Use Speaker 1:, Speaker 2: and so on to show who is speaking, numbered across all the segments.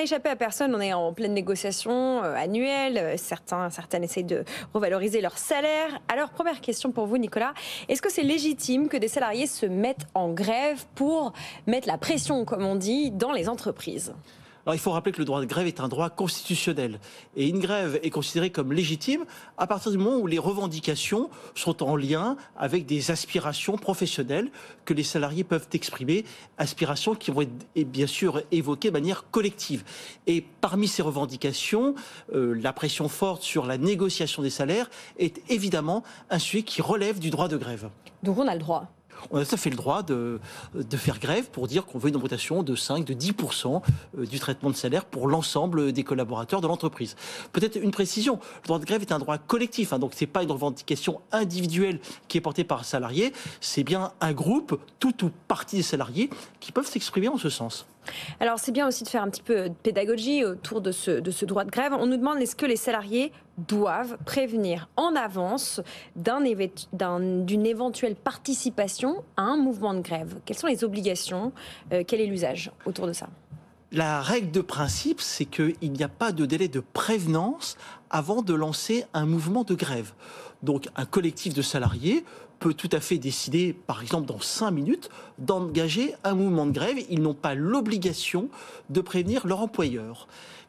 Speaker 1: Échappé à personne, on est en pleine négociation annuelle, certaines essayent de revaloriser leur salaire. Alors première question pour vous Nicolas, est-ce que c'est légitime que des salariés se mettent en grève pour mettre la pression, comme on dit, dans les entreprises ?
Speaker 2: Alors, il faut rappeler que le droit de grève est un droit constitutionnel. Et une grève est considérée comme légitime à partir du moment où les revendications sont en lien avec des aspirations professionnelles que les salariés peuvent exprimer, aspirations qui vont être bien sûr évoquées de manière collective. Et parmi ces revendications, la pression forte sur la négociation des salaires est évidemment un sujet qui relève du droit de grève.
Speaker 1: Donc on a le droit.
Speaker 2: On a tout à fait le droit de faire grève pour dire qu'on veut une augmentation de 5, de 10% du traitement de salaire pour l'ensemble des collaborateurs de l'entreprise. Peut-être une précision, le droit de grève est un droit collectif, donc ce n'est pas une revendication individuelle qui est portée par un salarié, c'est bien un groupe, tout ou partie des salariés qui peuvent s'exprimer en ce sens.
Speaker 1: Alors c'est bien aussi de faire un petit peu de pédagogie autour de ce droit de grève. On nous demande est-ce que les salariés doivent prévenir en avance d'une éventuelle participation à un mouvement de grève. Quelles sont les obligations ? Quel est l'usage autour de ça ?
Speaker 2: La règle de principe, c'est qu'il n'y a pas de délai de prévenance avant de lancer un mouvement de grève. Donc un collectif de salariés peut tout à fait décider, par exemple dans 5 minutes, d'engager un mouvement de grève. Ils n'ont pas l'obligation de prévenir leur employeur.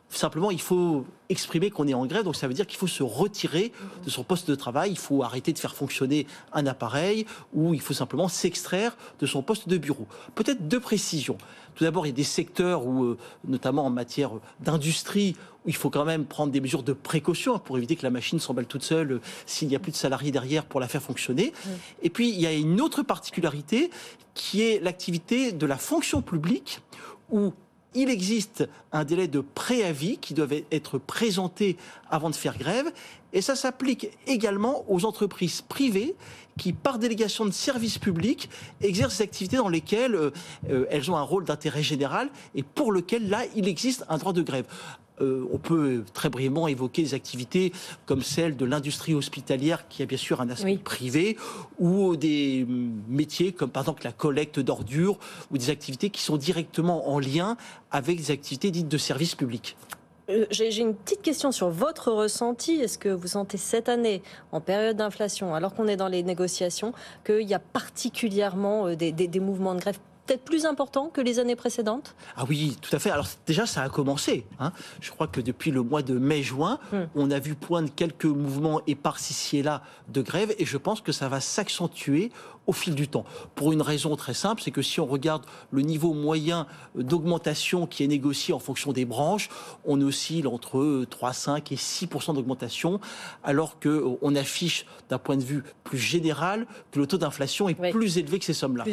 Speaker 2: Simplement, il faut exprimer qu'on est en grève, donc ça veut dire qu'il faut se retirer de son poste de travail, il faut arrêter de faire fonctionner un appareil, ou il faut simplement s'extraire de son poste de bureau. Peut-être deux précisions. Tout d'abord, il y a des secteurs où, notamment en matière d'industrie, où il faut quand même prendre des mesures de précaution pour éviter que la machine s'emballe toute seule s'il n'y a plus de salariés derrière pour la faire fonctionner. Et puis, il y a une autre particularité qui est l'activité de la fonction publique, où il existe un délai de préavis qui doit être présenté avant de faire grève. Et ça s'applique également aux entreprises privées qui, par délégation de service public, exercent des activités dans lesquelles elles ont un rôle d'intérêt général et pour lequel, là, il existe un droit de grève. On peut très brièvement évoquer des activités comme celle de l'industrie hospitalière qui a bien sûr un aspect privé, ou des métiers comme par exemple la collecte d'ordures ou des activités qui sont directement en lien avec des activités dites de service public.
Speaker 3: J'ai une petite question sur votre ressenti. Est-ce que vous sentez cette année, en période d'inflation, alors qu'on est dans les négociations, qu'il y a particulièrement des mouvements de grève peut-être plus importants que les années précédentes ?
Speaker 2: Ah oui, tout à fait. Alors déjà, ça a commencé. Je crois que depuis le mois de mai-juin, on a vu poindre quelques mouvements épars ici et là de grève, et je pense que ça va s'accentuer au fil du temps. Pour une raison très simple, c'est que si on regarde le niveau moyen d'augmentation qui est négocié en fonction des branches, on oscille entre 3, 5 et 6% d'augmentation, alors qu'on affiche d'un point de vue plus général que le taux d'inflation est plus élevé que ces sommes-là.